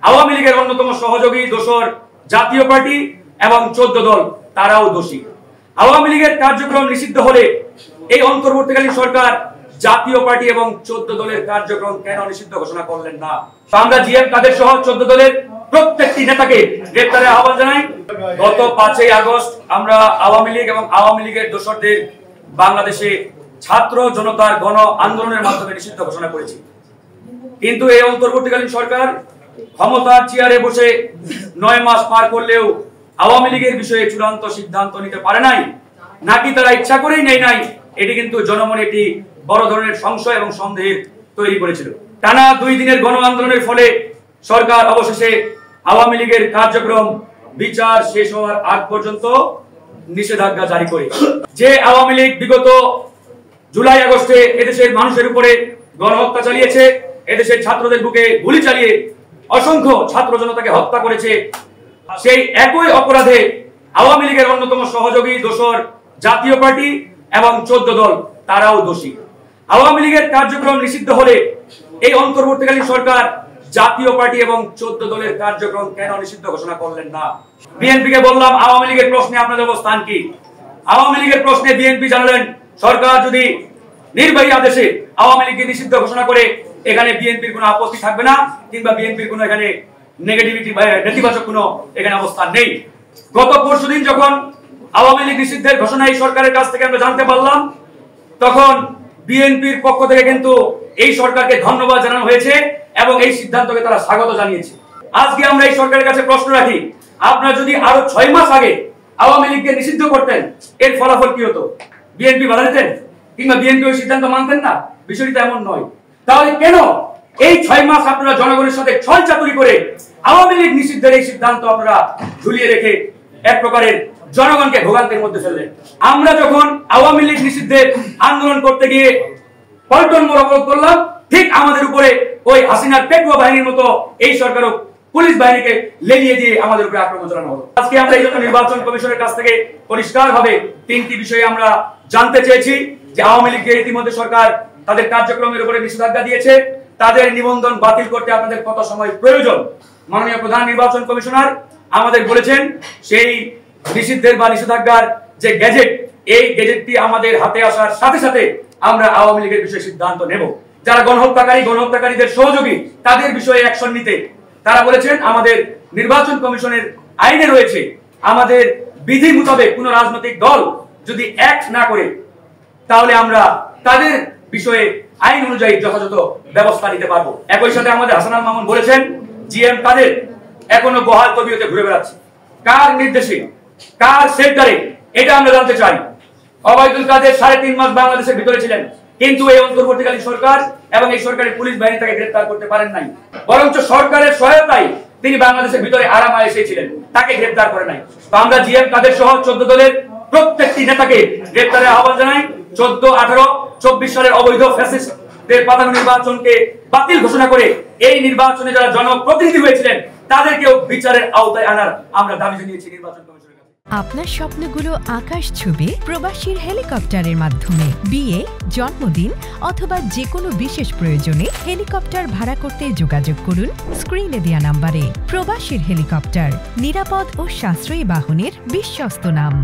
আওয়ামী লীগের অন্যতম সহযোগী দোসর জাতীয় পার্টি এবং 14 দল তারাও দোষী। আওয়ামী লীগের কার্যক্রম নিষিদ্ধ হলে এই অন্তর্বর্তীকালীন সরকার জাতীয় পার্টি এবং 14 দলের কার্যক্রম কেন নিষিদ্ধ ঘোষণা করলেন না? আমরা জিএম কাদের সহ 14 দলের প্রত্যেকটি নেতাকে গ্রেফতারের আহ্বান জানাই। গত 5ই আগস্ট আমরা আওয়ামী লীগ এবং আওয়ামী লীগের দোসরদের বাংলাদেশে ছাত্র জনতার গণ আন্দোলনের মাধ্যমে নিষিদ্ধ ঘোষণা করেছি। কিন্তু এই অন্তর্বর্তীকালীন সরকার ক্ষমতার চেয়ারে বসে 9 মাস পার করলেও আওয়ামী লীগের বিষয়ে চূড়ান্ত সিদ্ধান্ত নিতে পারে নাই, নাকি তারা ইচ্ছা করেই নেই নাই, এটি কিন্তু জনমনে একটি বড় ধরনের সংশয় এবং সন্দেহের তৈরি করেছিল। টানা 2 দিনের গণ আন্দোলনের ফলে সরকার অবশেষে আওয়ামী লীগের কার্যক্রম বিচার শেষ হওয়ার আগ পর্যন্ত নিষেধাজ্ঞা জারি করে। যে আওয়ামী লীগ বিগত জুলাই আগস্টে এদেশের মানুষের উপরে গণহত্যা চালিয়েছে, এদেশের ছাত্রদের বুকে গুলি চালিয়ে অসংখ্য ছাত্র জনতাকে হত্যা করেছে, সেই একই অপরাধে আওয়ামী লীগের অন্যতম সহযোগী দোসর জাতীয় পার্টি এবং 14 দল তারাও দোষী। আওয়ামী লীগের কার্যক্রম নিষিদ্ধ হলে এই অন্তর্বর্তীকালীন সরকার জাতীয় পার্টি এবং 14 দলের কার্যক্রম কেন নিষিদ্ধ ঘোষণা করলেন না? বিএনপিকে বললাম আওয়ামী লীগের প্রশ্নে আপনাদের অবস্থান কি? আওয়ামী লীগের প্রশ্নে বিএনপি জানালেন সরকার যদি নির্বাহী আদেশে আওয়ামী লীগকে নিষিদ্ধ ঘোষণা করে এখানে বিএনপির কোনো আপত্তি থাকবে না, কিংবা বিএনপির কোনো এখানে নেগেটিভিটি বা নেতিবাচক কোনো এখানে অবস্থান নেই। গত পরশুদিন যখন আওয়ামী লীগ নিষিদ্ধের ঘোষণা এই সরকারের কাছ থেকে আমরা জানতে পারলাম, তখন বিএনপির পক্ষ থেকে কিন্তু এই সরকারকে ধন্যবাদ জানানো হয়েছে এবং এই সিদ্ধান্তকে তারা স্বাগত জানিয়েছে। আজকে আমরা এই সরকারের কাছে প্রশ্ন রাখি, আপনারা যদি আরো 6 মাস আগে আওয়ামী লীগকে নিষিদ্ধ করতেন, এর ফলাফল কি হতো? বিএনপি বাধা দিতেন কিংবা বিএনপি ওই সিদ্ধান্ত মানতেন না? বিষয়টা এমন নয়। তাহলে কেন এই 6 মাস আপনারা জনগণের সাথে ছল চাতুরি করে আওয়ামী লীগ নিষিদ্ধের এই সিদ্ধান্ত আপনারা ঝুলিয়ে রেখে এক প্রকারের জনগণকে ভোগান্তির মধ্যে ফেললেন? আমরা যখন আওয়ামী লীগ নিষিদ্ধের আন্দোলন করতে গিয়ে পল্টন মোড় অবরোধ করলাম, ঠিক আমাদের উপরে ওই হাসিনার পেটুয়া বাহিনীর মতো এই সরকারও পুলিশ বাহিনীকে লেলিয়ে দিয়ে আমাদের উপরে আক্রমণ চালানো হলো। আজকে আমরা এই জন্য নির্বাচন কমিশনের কাছ থেকে পরিষ্কারভাবে 3টি বিষয়ে আমরা জানতে চেয়েছি যে আওয়ামী লীগের ইতিমধ্যে সরকার তাদের কার্যক্রমের উপরে নিষেধাজ্ঞা দিয়েছে, তাদের নিবন্ধন বাতিল করতে আপনাদের কত সময় প্রয়োজন? মাননীয় প্রধান নির্বাচন কমিশনার আমাদের বলেছেন সেই নিষিদ্ধের বা নিষেধাজ্ঞার যে গ্যাজেট, এই গ্যাজেটটি আমাদের হাতে আসার সাথে সাথে আমরা আওয়ামী লীগের বিষয়ে সিদ্ধান্ত নেব। যারা গণহত্যাকারীদের সহযোগী তাদের বিষয়ে অ্যাকশন নিতে তারা বলেছেন আমাদের নির্বাচন কমিশনের আইনে রয়েছে, আমাদের বিধি মোতাবেক কোন রাজনৈতিক দল যদি অ্যাক্ট না করে তাহলে আমরা তাদের বিষয়ে আইন অনুযায়ী যথাযথ ব্যবস্থা নিতে পারবো। একই সাথে আমাদের হাসানুল মামুন বলেছেন জিএম কাদের এখনো বহাল তবিয়তে ঘুরে বেড়াচ্ছে, কার নির্দেশে, কার সেক্টরে, এটা আমরা জানতে চাই। ওবায়দুল কাদের 3.5 মাস বাংলাদেশের ভিতরে ছিলেন, কিন্তু এই অন্তর্বর্তীকালীন সরকার এবং এই সরকারের পুলিশ বাহিনী তাকে গ্রেফতার করতে পারেন নাই, বরঞ্চ সরকারের সহায়তায় তিনি বাংলাদেশের ভিতরে আরামায় এসেছিলেন, তাকে গ্রেফতার করে নাই। তো আমরা জিএম কাদের সহ 14 দলের প্রত্যেকটি নেতাকে গ্রেফতারের আহ্বান জানাই। 14, 18, 24 সালের অবৈধ ফ্যাসিস্টদের পাতানো নির্বাচনকে বাতিল ঘোষণা করে এই নির্বাচনে যারা জনপ্রতিনিধি হয়েছিলেন তাদেরকেও বিচারের আওতায় আনার আমরা দাবি জানিয়েছি নির্বাচন কমিশনের কাছে। আপনার স্বপ্নগুলো আকাশ ছুবে প্রবাসীর হেলিকপ্টারের মাধ্যমে। বিয়ে, জন্মদিন অথবা যে কোনো বিশেষ প্রয়োজনে হেলিকপ্টার ভাড়া করতে যোগাযোগ করুন স্ক্রিনে দেয়া নাম্বারে। প্রবাসীর হেলিকপ্টার, নিরাপদ ও সাশ্রয়ী বাহনের বিশ্বস্ত নাম।